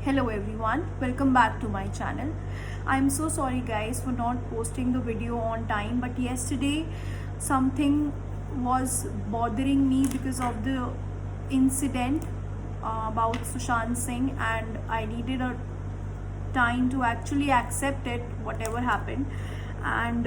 Hello everyone, welcome back to my channel. I'm so sorry guys for not posting the video on time, but yesterday something was bothering me because of the incident about Sushant Singh, and I needed a time to actually accept it, whatever happened. And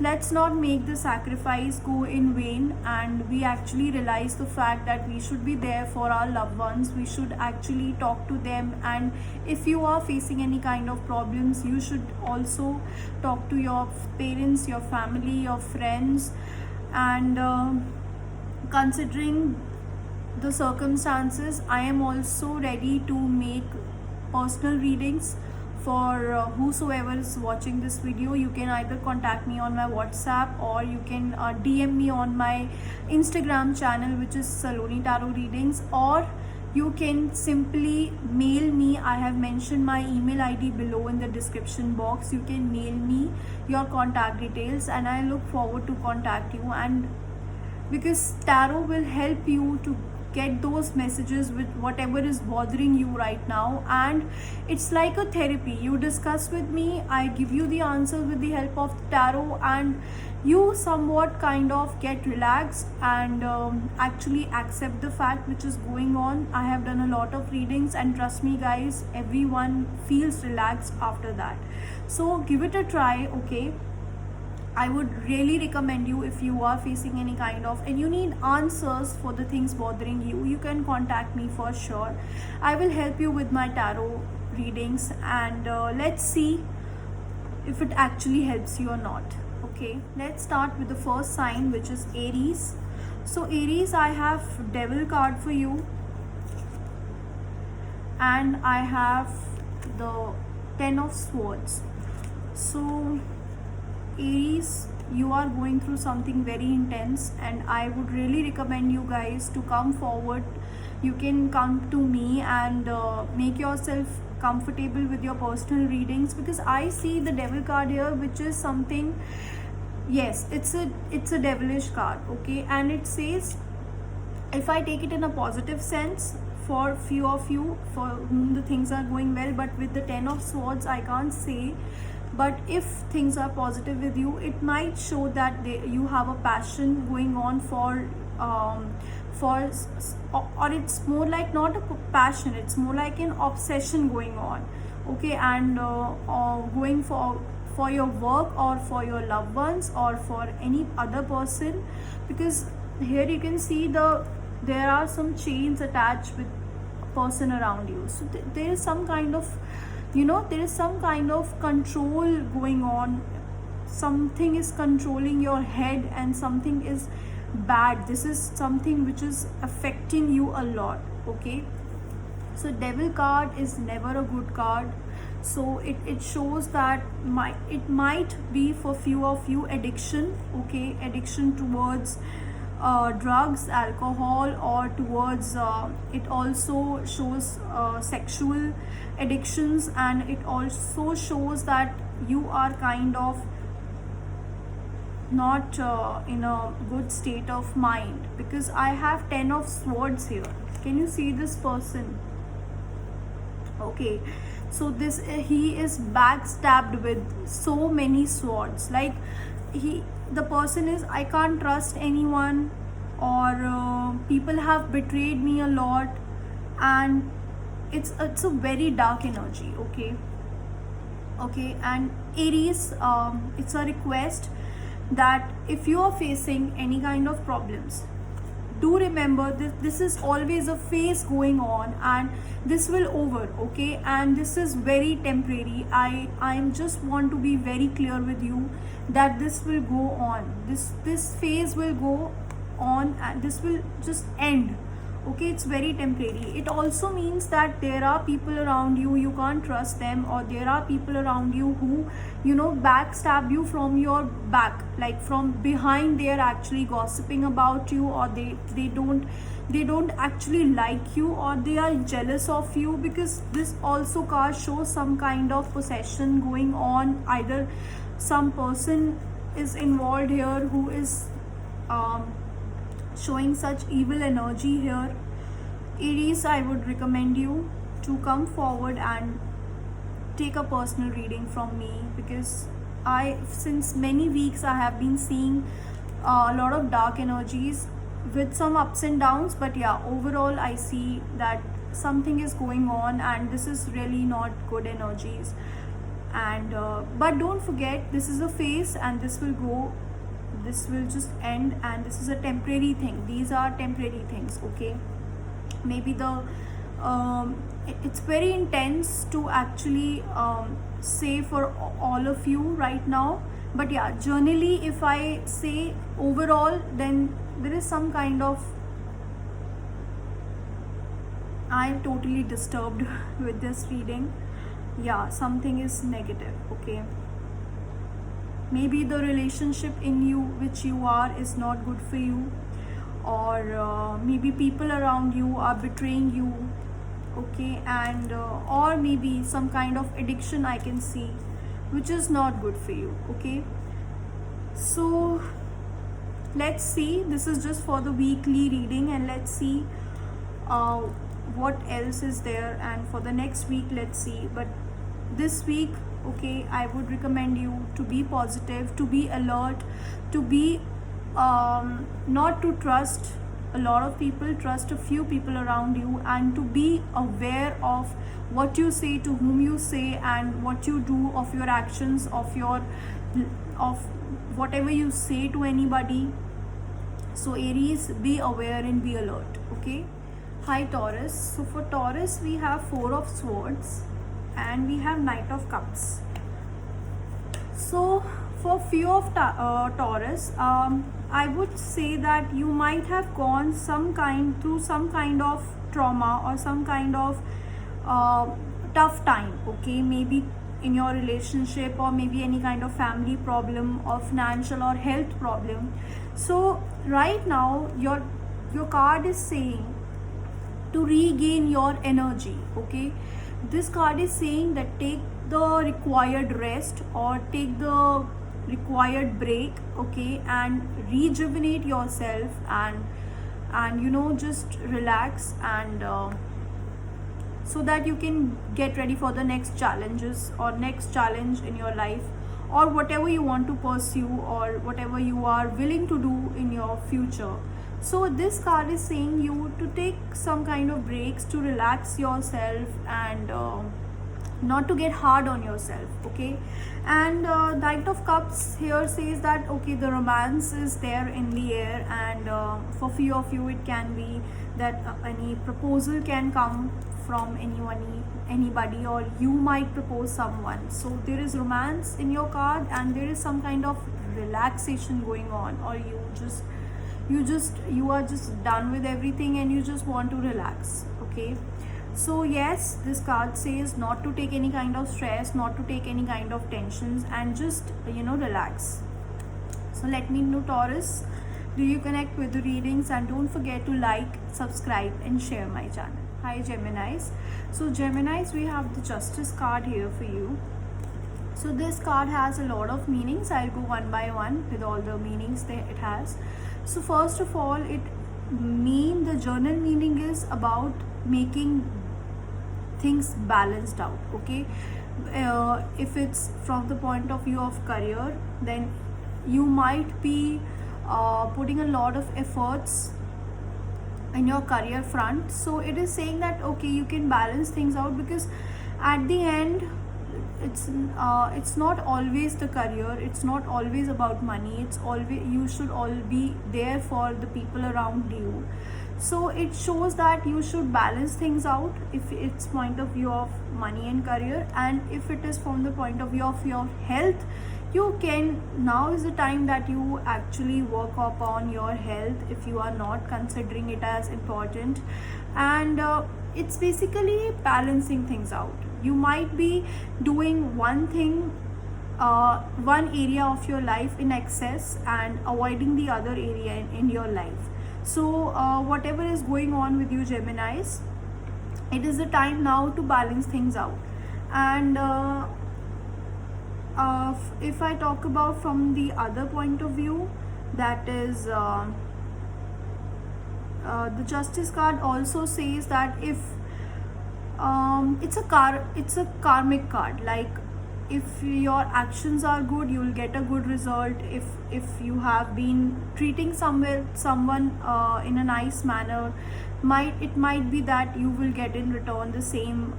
let's not make the sacrifice go in vain, and we actually realize the fact that we should be there for our loved ones. We should actually talk to them, and if you are facing any kind of problems, you should also talk to your parents, your family, your friends. And considering the circumstances, I am also ready to make personal readings for whosoever is watching this video. You can either contact me on my WhatsApp, or you can DM me on my Instagram channel, which is Saloni Tarot Readings, or you can simply mail me. I have mentioned my email ID below in the description box. You can mail me your contact details, and I look forward to contact you. And because tarot will help you to get those messages with whatever is bothering you right now, and it's like a therapy. You discuss with me, I give you the answers with the help of tarot, and you somewhat kind of get relaxed and actually accept the fact which is going on. I have done a lot of readings, and trust me guys, everyone feels relaxed after that. So give it a try, okay? I would really recommend you, if you are facing any kind of and you need answers for the things bothering you, you can contact me for sure. I will help you with my tarot readings, and let's see if it actually helps you or not. Okay, let's start with the first sign, which is Aries. So Aries, I have Devil card for you, and I have the Ten of Swords. So Aries, you are going through something very intense, and I would really recommend you guys to come forward. You can come to me and make yourself comfortable with your personal readings, because I see the Devil card here, which is something, yes, it's a devilish card, okay? And it says, if I take it in a positive sense, for few of you for whom the things are going well, but with the Ten of Swords I can't say. But if things are positive with you, it might show that you have a passion going on or it's more like not a passion, it's more like an obsession going on, okay? And going for your work, or for your loved ones, or for any other person, because here you can see there are some chains attached with a person around you. So there is some kind of, there is some kind of control going on. Something is controlling your head, and something is bad. This is something which is affecting you a lot, okay? So Devil card is never a good card. So it shows that it might be for few of you addiction, okay? Addiction towards drugs, alcohol, or towards it also shows sexual addictions, and it also shows that you are kind of not in a good state of mind, because I have Ten of Swords here. Can you see this person? Okay, so this he is backstabbed with so many swords. Like the person is, I can't trust anyone, or people have betrayed me a lot, and it's a very dark energy, okay? And Aries, it's a request that if you are facing any kind of problems, do remember this is always a phase going on, and this will over, okay? And this is very temporary. I just want to be very clear with you that this will go on, this phase will go on, and this will just end, okay? It's very temporary. It also means that there are people around you, you can't trust them, or there are people around you who backstab you from your back, like from behind. They are actually gossiping about you, or they don't actually like you, or they are jealous of you, because this also card shows some kind of possession going on. Either some person is involved here who is showing such evil energy here. Aries, I would recommend you to come forward and take a personal reading from me, because since many weeks I have been seeing a lot of dark energies with some ups and downs, but yeah, overall I see that something is going on and this is really not good energies. And but don't forget, this is a phase and this will go, this will just end, and this is a temporary thing. These are temporary things, okay? Maybe it's very intense to actually say for all of you right now, but yeah, generally if I say overall, then there is some kind of, I'm totally disturbed with this reading. Yeah, something is negative, okay? Maybe the relationship in you which you are is not good for you, or maybe people around you are betraying you, okay? And or maybe some kind of addiction I can see, which is not good for you, okay? So let's see, this is just for the weekly reading, and let's see what else is there, and for the next week let's see. But this week, okay, I would recommend you to be positive, to be alert, to be not to trust a lot of people, trust a few people around you, and to be aware of what you say, to whom you say, and what you do, of your actions, of whatever you say to anybody. So Aries, be aware and be alert, okay? Hi Taurus. So for Taurus, we have Four of Swords and we have Knight of Cups. So for few of Taurus, I would say that you might have gone through some kind of trauma or some kind of tough time, okay? Maybe in your relationship, or maybe any kind of family problem, or financial or health problem. So right now your card is saying to regain your energy, okay? This card is saying that take the required rest, or take the required break, okay, and rejuvenate yourself, and you know, just relax, and so that you can get ready for the next challenges, or next challenge in your life, or whatever you want to pursue, or whatever you are willing to do in your future. So this card is saying you to take some kind of breaks, to relax yourself, and not to get hard on yourself, okay? And Knight of Cups here says that, okay, the romance is there in the air, and for few of you it can be that any proposal can come from anybody, or you might propose someone. So there is romance in your card, and there is some kind of relaxation going on, or you are just done with everything and you just want to relax, okay? So yes, this card says not to take any kind of stress, not to take any kind of tensions, and just, you know, relax. So let me know, Taurus, do you connect with the readings? And don't forget to like, subscribe and share my channel. Hi Geminis. So Geminis, we have the Justice card here for you. So this card has a lot of meanings. I'll go one by one with all the meanings that it has. So first of all, the journal meaning is about making things balanced out, okay? If it's from the point of view of career, then you might be putting a lot of efforts in your career front. So it is saying that, okay, you can balance things out, because at the end it's not always the career, it's not always about money, it's always, you should all be there for the people around you. So it shows that you should balance things out if it's point of view of money and career, and if it is from the point of view of your health, you can, now is the time that you actually work upon your health if you are not considering it as important. And it's basically balancing things out. You might be doing one thing, one area of your life in excess, and avoiding the other area in your life. So whatever is going on with you, Geminis, it is the time now to balance things out. And if I talk about from the other point of view, that is the Justice card also says that if it's a karmic card. Like, if your actions are good, you will get a good result. If you have been treating someone in a nice manner, might be that you will get in return the same,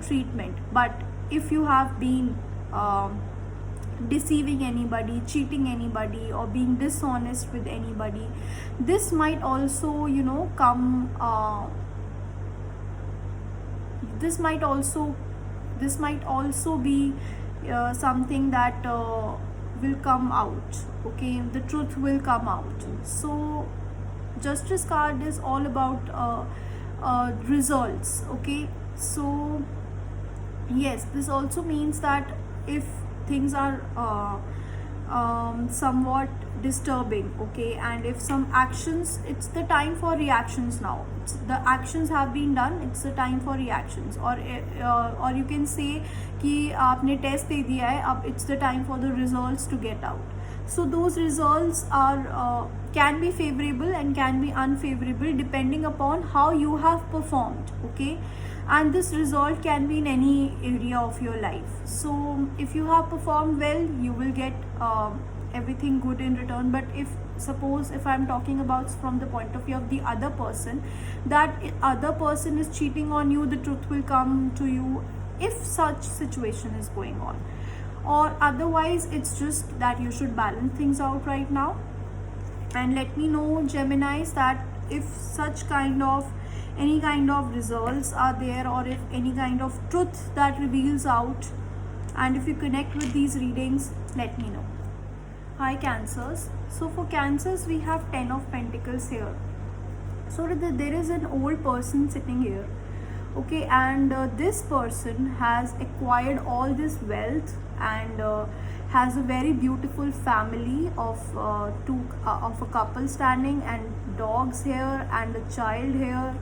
treatment. But if you have been deceiving anybody, cheating anybody, or being dishonest with anybody, this might also, come this might also be something that will come out. Okay, the truth will come out. So justice card is all about results. Okay, so yes, this also means that if things are somewhat disturbing, okay, and if some actions, it's the time for reactions now. The actions have been done, it's the time for reactions. Or you can say कि आपने test दे दिया है, अब it's the time for the results to get out. So those results are can be favorable and can be unfavorable depending upon how you have performed. Okay, and this result can be in any area of your life. So if you have performed well, you will get everything good in return. But if I'm talking about from the point of view of the other person, that other person is cheating on you, the truth will come to you if such situation is going on. Or otherwise, it's just that you should balance things out right now. And let me know, Geminis, that if such any kind of results are there, or if any kind of truth that reveals out, and if you connect with these readings, let me know. Hi Cancers. So for Cancers, we have 10 of Pentacles here. So there is an old person sitting here. Okay, and this person has acquired all this wealth and has a very beautiful family of a couple standing, and dogs here, and a child here.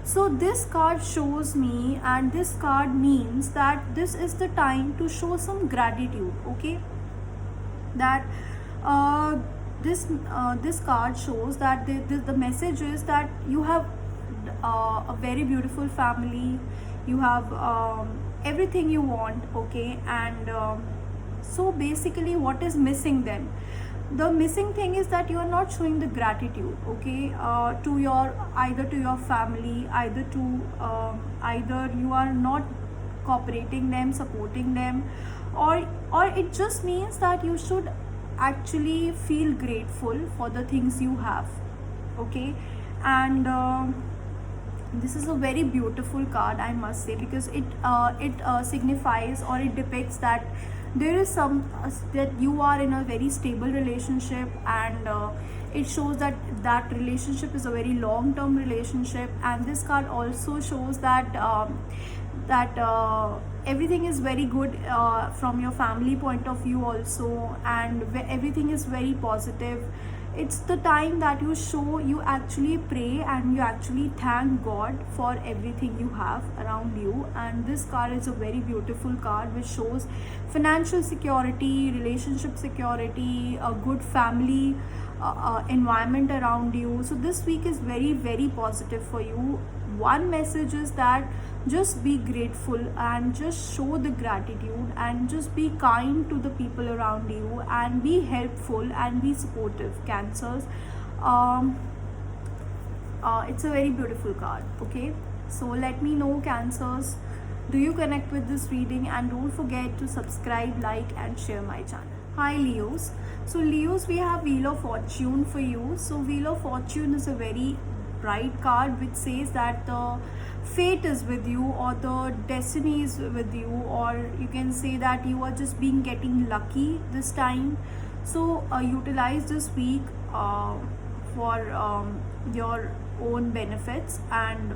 So this card shows me, and this card means that this is the time to show some gratitude. Okay, that this card shows that the message is that you have a very beautiful family, you have everything you want. Okay, and so basically, what is missing then? The missing thing is that you are not showing the gratitude. Okay, to your family, either you are not cooperating them, supporting them, or it just means that you should actually feel grateful for the things you have. Okay, and this is a very beautiful card, I must say, because it signifies, or it depicts that there is that you are in a very stable relationship, and it shows that relationship is a very long-term relationship. And this card also shows that everything is very good from your family point of view also, and everything is very positive. It's the time that you actually pray and you actually thank God for everything you have around you. And this card is a very beautiful card which shows financial security, relationship security, a good family environment around you. So this week is very, very positive for you. One message is that just be grateful and just show the gratitude, and just be kind to the people around you, and be helpful and be supportive, Cancers. It's a very beautiful card. Okay, so let me know, Cancers, do you connect with this reading? And don't forget to subscribe, like, and share my channel. Hi Leos. So Leos, we have Wheel of Fortune for you. So Wheel of Fortune is a very bright card which says that the fate is with you, or the destiny is with you, or you can say that you are just getting lucky this time. So utilize this week for your own benefits, and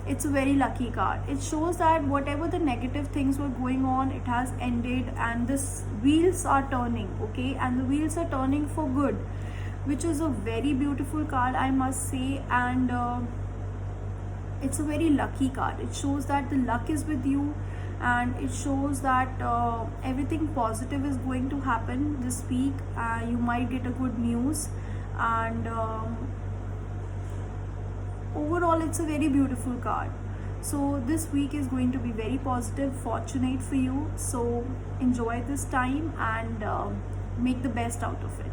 it's a very lucky card. It shows that whatever the negative things were going on, it has ended, and this wheels are turning. Okay, and the wheels are turning for good, which is a very beautiful card, I must say. And it's a very lucky card. It shows that the luck is with you, and it shows that everything positive is going to happen this week. You might get a good news, and overall it's a very beautiful card. So this week is going to be very positive, fortunate for you. So enjoy this time and make the best out of it.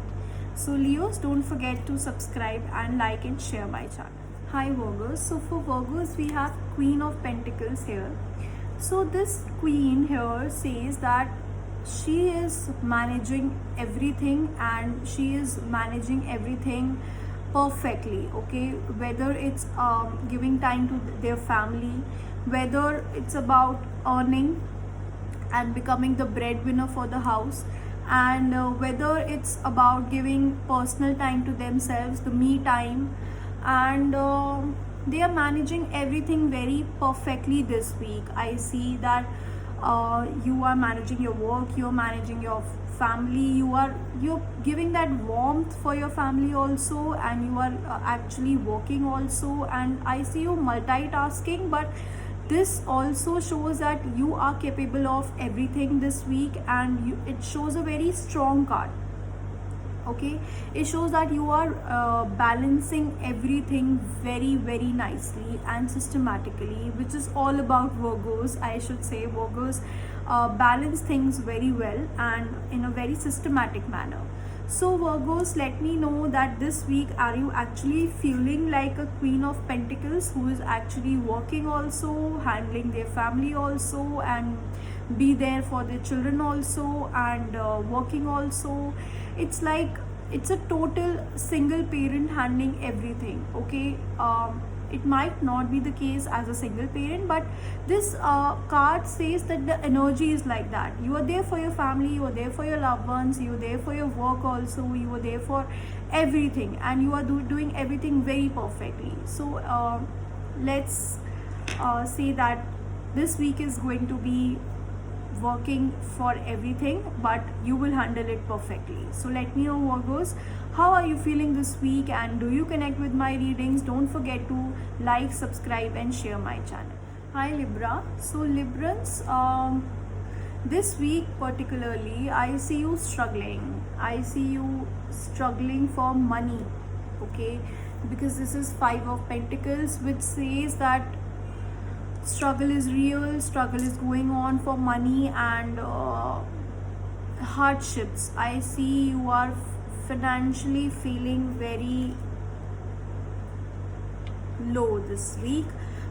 So Leos, don't forget to subscribe and like and share my channel. Hi Virgos. So for Virgos, we have Queen of Pentacles here. So this queen here says that she is managing everything, and she is managing everything perfectly, okay? Whether it's giving time to their family, whether it's about earning and becoming the breadwinner for the house, and whether it's about giving personal time to themselves, the me time, and they are managing everything very perfectly this week. I see that you are managing your work, you're managing your family, you're giving that warmth for your family also, and you are actually working also, and I see you multitasking. But this also shows that you are capable of everything this week, and it shows a very strong card, okay? It shows that you are balancing everything very, very nicely and systematically, which is all about Virgos. I should say Virgos balance things very well and in a very systematic manner. So Virgos, let me know that this week, are you actually feeling like a Queen of Pentacles who is actually working also, handling their family also, and be there for their children also, and working also? It's like it's a total single parent handling everything, okay? It might not be the case as a single parent, but this card says that the energy is like that. You are there for your family, you are there for your loved ones, you are there for your work also, you are there for everything, and you are doing everything very perfectly. So let's say that this week is going to be working for everything, but you will handle it perfectly. So let me know, Virgos, how are you feeling this week, and do you connect with my readings? Don't forget to like, subscribe and share my channel. Hi Libra. So Librans, this week particularly, I see you struggling. I see you struggling for money, okay? Because this is Five of Pentacles, which says that struggle is real, struggle is going on for money, and hardships. I see you are financially feeling very low this week,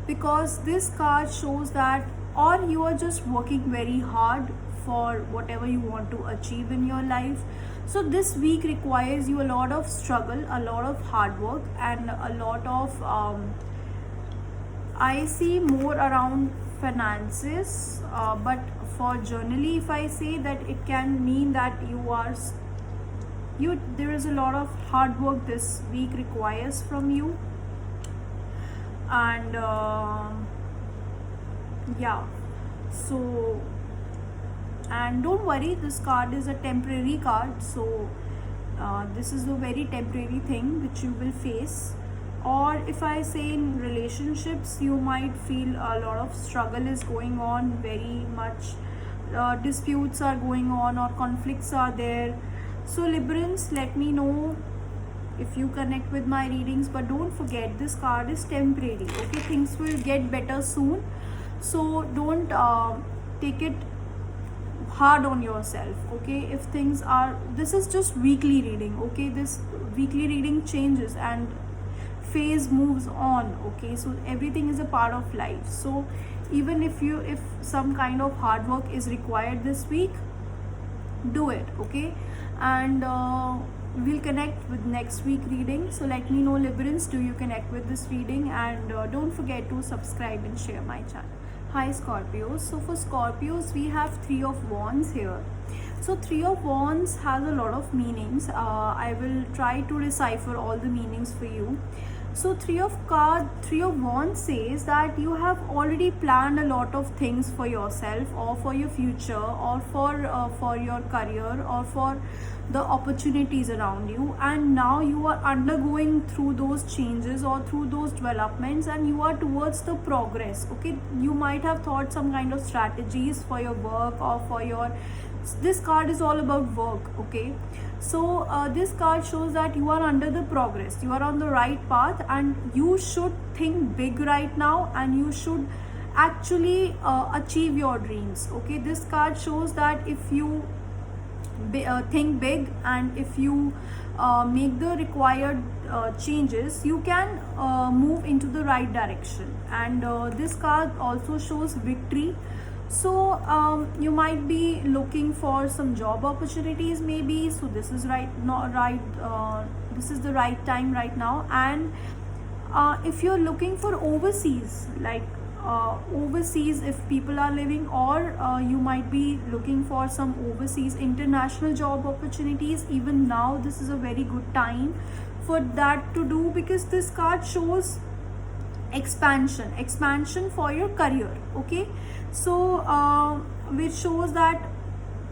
because this card shows that, or you are just working very hard for whatever you want to achieve in your life. So this week requires you a lot of struggle, a lot of hard work, and a lot of I see more around finances, but for generally, if I say that, it can mean that there is a lot of hard work this week requires from you, and yeah. So, and don't worry, this card is a temporary card, so this is a very temporary thing which you will face. Or if I say in relationships, you might feel a lot of struggle is going on, very much disputes are going on, or conflicts are there. So Librans, let me know if you connect with my readings, but don't forget, this card is temporary, okay? Things will get better soon, so don't take it hard on yourself, okay? If things are, this is just weekly reading, okay? This weekly reading changes and phase moves on, okay? So everything is a part of life. So even if some kind of hard work is required this week, do it, okay? And we'll connect with next week reading. So let me know, Librans, do you connect with this reading? And don't forget to subscribe and share my channel. Hi Scorpios. So for Scorpios, we have Three of Wands here. So Three of Wands has a lot of meanings. I will try to decipher all the meanings for you. So Three of Wands says that you have already planned a lot of things for yourself, or for your future, or for your career, or for the opportunities around you, and now you are undergoing through those changes or through those developments, and you are towards the progress, okay? You might have thought some kind of strategies for your work, or for your, this card is all about work, okay? So this card shows that you are under the progress, you are on the right path, and you should think big right now, and you should actually achieve your dreams. Okay, this card shows that if you think big, and if you make the required changes, you can move into the right direction. And this card also shows victory. So you might be looking for some job opportunities maybe, so this is right, not right, this is the right time right now. And if you're looking for overseas, like overseas, if people are living, or you might be looking for some overseas international job opportunities, even now this is a very good time for that to do, because this card shows expansion for your career. Okay, so which shows that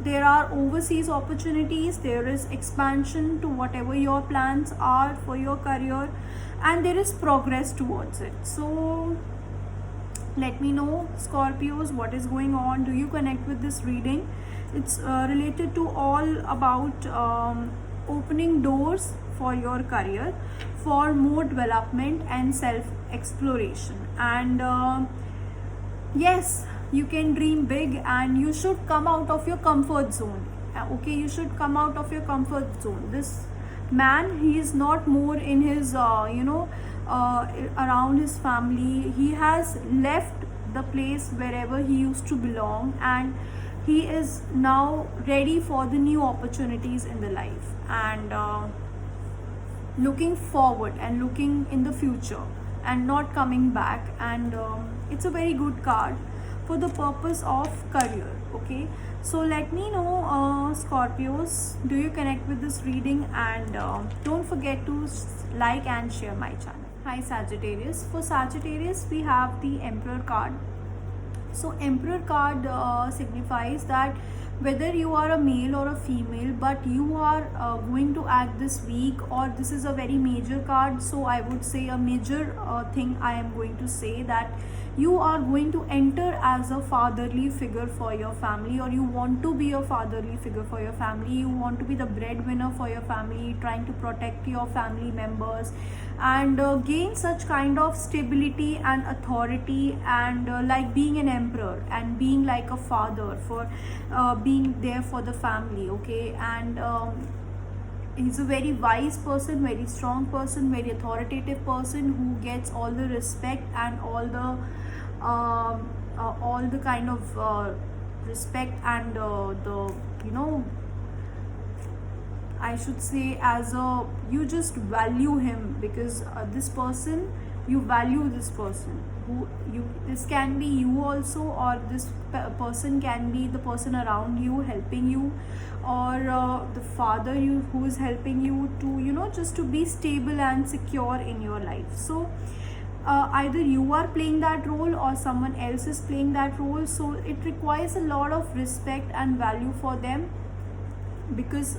there are overseas opportunities, there is expansion to whatever your plans are for your career, and there is progress towards it. So let me know, Scorpios, what is going on. Do you connect with this reading? It's related to all about opening doors for your career, for more development and self exploration. And yes, you can dream big, and you should come out of your comfort zone. Okay, you should come out of your comfort zone. This man, he is not more in his around his family. He has left the place wherever he used to belong, and he is now ready for the new opportunities in the life, and looking forward and looking in the future and not coming back. And it's a very good card for the purpose of career. Okay, so let me know, Scorpios, do you connect with this reading? And don't forget to like and share my channel. Hi Sagittarius. For Sagittarius, we have the Emperor card. So Emperor card signifies that whether you are a male or a female, but you are going to act this week, or this is a very major card. So I would say a major thing I am going to say, that you are going to enter as a fatherly figure for your family, or you want to be a fatherly figure for your family. You want to be the breadwinner for your family, trying to protect your family members, and gain such kind of stability and authority, and like being an emperor and being like a father, for being there for the family. Okay, and he's a very wise person, very strong person, very authoritative person, who gets all the respect and all the kind of respect, and the I should say, as a, you just value him, because this person, you value this person. Who you, this can be you also, or this person can be the person around you helping you, or the father who is helping you to just to be stable and secure in your life. So either you are playing that role or someone else is playing that role. So it requires a lot of respect and value for them, because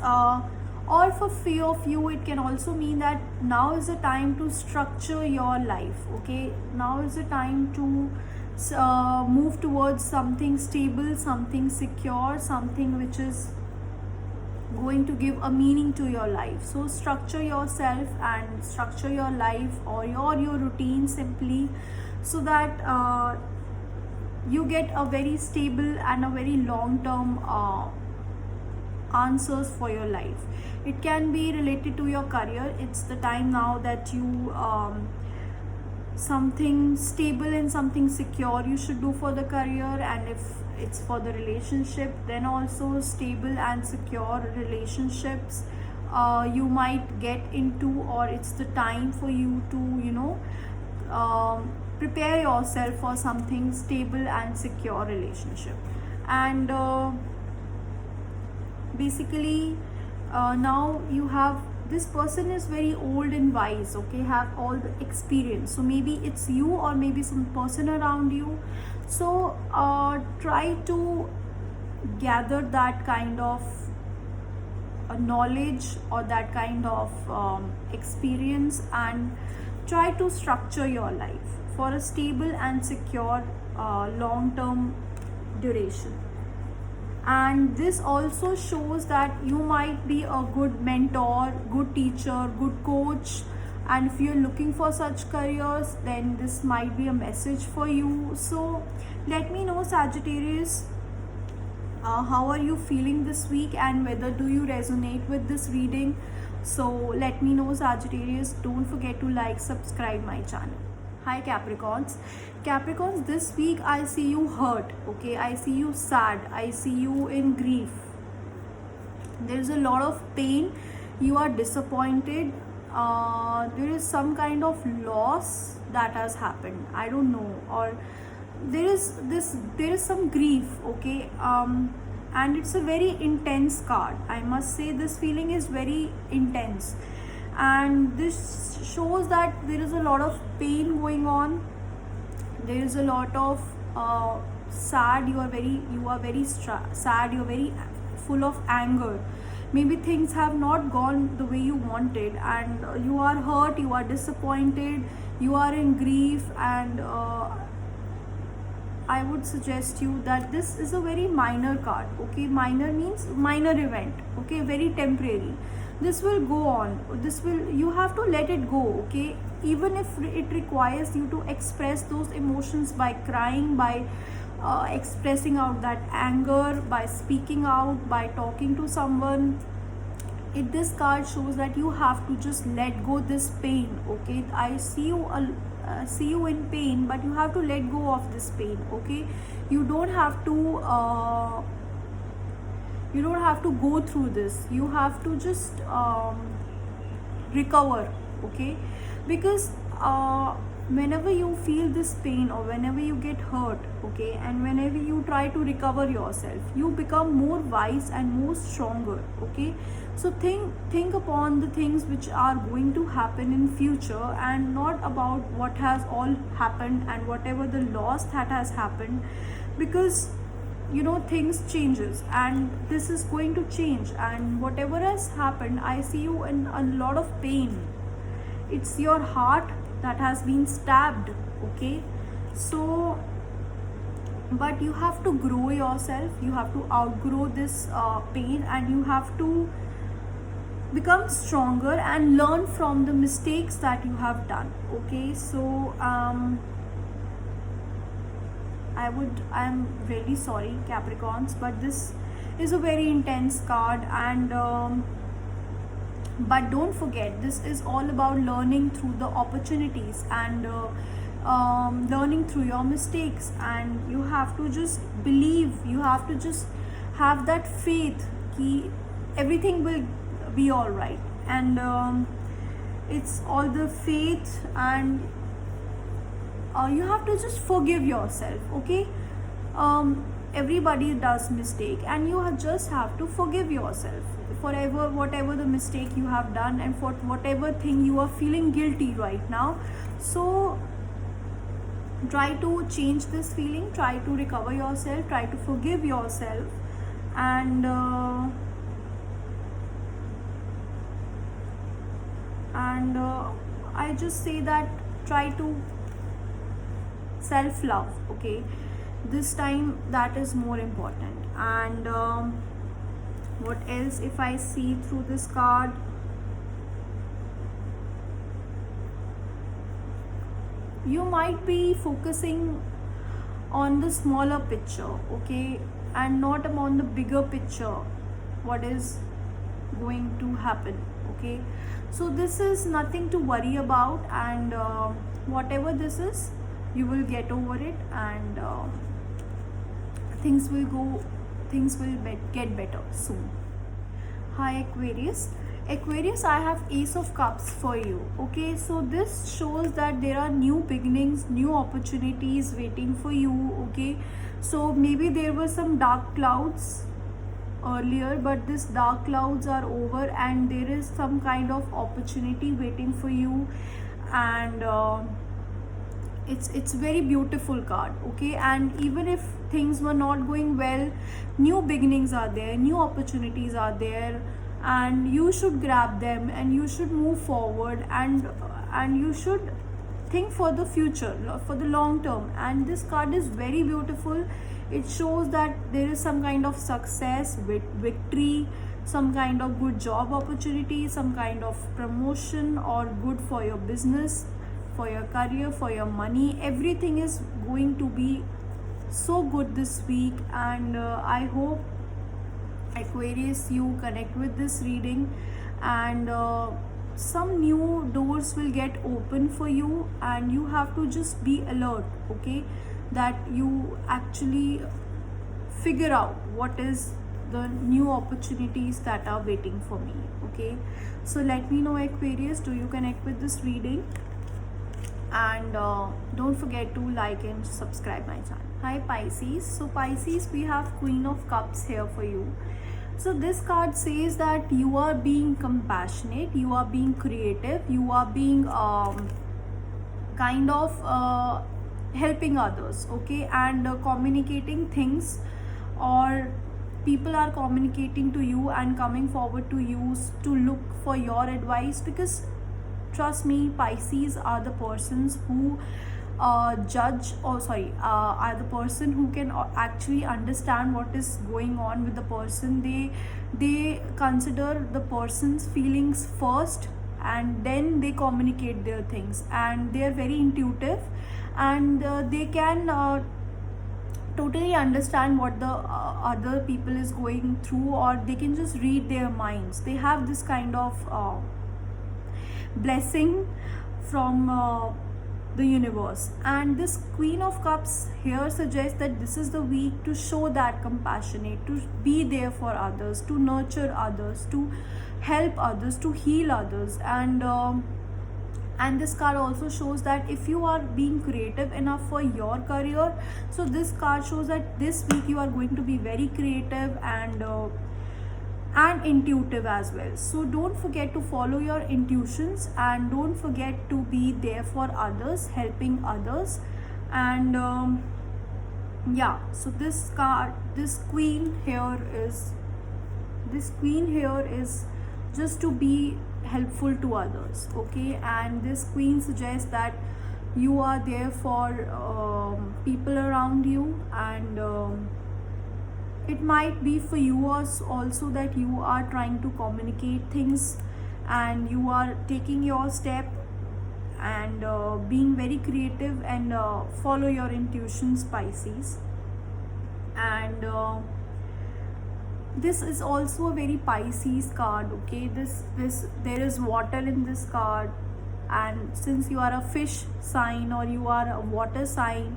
or for few of you, it can also mean that now is the time to structure your life. Okay, now is the time to move towards something stable, something secure, something which is going to give a meaning to your life. So structure yourself and structure your life, or your routine simply, so that you get a very stable and a very long term answers for your life. It can be related to your career. It's the time now that you something stable and something secure you should do for the career. And if it's for the relationship, then also stable and secure relationships you might get into, or it's the time for you to prepare yourself for something stable and secure relationship. And basically now you have, this person is very old and wise. Okay, have all the experience. So maybe it's you, or maybe some person around you. So try to gather that kind of knowledge, or that kind of experience, and try to structure your life for a stable and secure long-term duration. And this also shows that you might be a good mentor, good teacher, good coach, and if you're looking for such careers, then this might be a message for you. So let me know, Sagittarius, how are you feeling this week, and whether do you resonate with this reading. So let me know, Sagittarius. Don't forget to like, subscribe my channel. Hi, Capricorns. Capricorns, this week I see you hurt, okay? I see you sad, I see you in grief. There is a lot of pain, you are disappointed, there is some kind of loss that has happened, I don't know, or there is some grief, okay? And it's a very intense card, I must say. This feeling is very intense, and this shows that there is a lot of pain going on. There is a lot of sad, you are very sad, you are very full of anger. Maybe things have not gone the way you wanted, and you are hurt, you are disappointed, you are in grief. And I would suggest you that this is a very minor card, okay? Minor means minor event, okay? Very temporary. This will go on, you have to let it go, okay? Even if it requires you to express those emotions by crying, by expressing out that anger, by speaking out, by talking to someone. This card shows that you have to just let go this pain, okay? I see you in pain, but you have to let go of this pain, okay? You don't have to go through this. You have to just recover, okay? Because whenever you feel this pain, or whenever you get hurt, okay, and whenever you try to recover yourself, you become more wise and more stronger, okay? So think upon the things which are going to happen in future, and not about what has all happened and whatever the loss that has happened. Because things changes, and this is going to change, and whatever has happened, I see you in a lot of pain. It's your heart that has been stabbed, okay? So but you have to grow yourself, you have to outgrow this pain, and you have to become stronger and learn from the mistakes that you have done, okay? So I'm really sorry, Capricorns, but this is a very intense card. And but don't forget, this is all about learning through the opportunities, and learning through your mistakes. And you have to just believe, you have to just have that faith that everything will be all right. And it's all the faith, and you have to just forgive yourself, okay? Everybody does mistake, and you just have to forgive yourself for whatever the mistake you have done, and for whatever thing you are feeling guilty right now. So try to change this feeling, try to recover yourself, try to forgive yourself. And I just say that try to self-love, okay? This time that is more important. And what else if I see through this card? You might be focusing on the smaller picture, okay, and not on the bigger picture, what is going to happen, okay? So this is nothing to worry about, and whatever this is, you will get over it, and things will get better soon. Hi, Aquarius, I have Ace of Cups for you, okay? So this shows that there are new beginnings, new opportunities waiting for you, okay? So maybe there were some dark clouds earlier, but these dark clouds are over, and there is some kind of opportunity waiting for you. And it's very beautiful card, okay? And even if things were not going well, new beginnings are there, new opportunities are there, and you should grab them, and you should move forward, and you should think for the future, for the long term. And this card is very beautiful. It shows that there is some kind of success, victory, some kind of good job opportunity, some kind of promotion, or good for your business, for your career, for your money. Everything is going to be so good this week. And I hope, Aquarius, you connect with this reading, and some new doors will get open for you, and you have to just be alert, okay, that you actually figure out what is the new opportunities that are waiting for me. Okay, so let me know, Aquarius, do you connect with this reading? And don't forget to like and subscribe my channel. Hi Pisces. So Pisces, we have Queen of Cups here for you. So this card says that you are being compassionate, you are being creative, you are being kind of helping others, okay, and communicating things, or people are communicating to you and coming forward to you to look for your advice. Because trust me, Pisces are the persons who are the person who can actually understand what is going on with the person. They consider the person's feelings first, and then they communicate their things, and they are very intuitive, and they can totally understand what the other people is going through, or they can just read their minds. They have this kind of blessing from the universe. And this Queen of Cups here suggests that this is the week to show that compassionate, to be there for others, to nurture others, to help others, to heal others. And this card also shows that if you are being creative enough for your career, so this card shows that this week you are going to be very creative and intuitive as well. So don't forget to follow your intuitions, and don't forget to be there for others, helping others. And yeah, so this queen here is just to be helpful to others, okay. And this queen suggests that you are there for people around you, and it might be for you also that you are trying to communicate things, and you are taking your step, and being very creative, and follow your intuitions, Pisces. And this is also a very Pisces card, okay. There is water in this card, and since you are a fish sign or you are a water sign,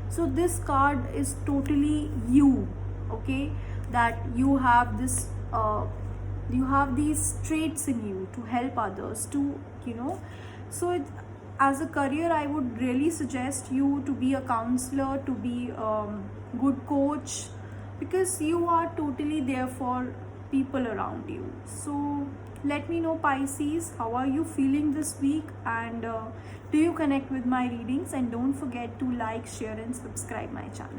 so this card is totally you, okay, that you have this you have these traits in you to help others, to so as a career, I would really suggest you to be a counselor, to be good coach, because you are totally there for people around you. So let me know, Pisces, how are you feeling this week, and do you connect with my readings? And don't forget to like, share and subscribe my channel.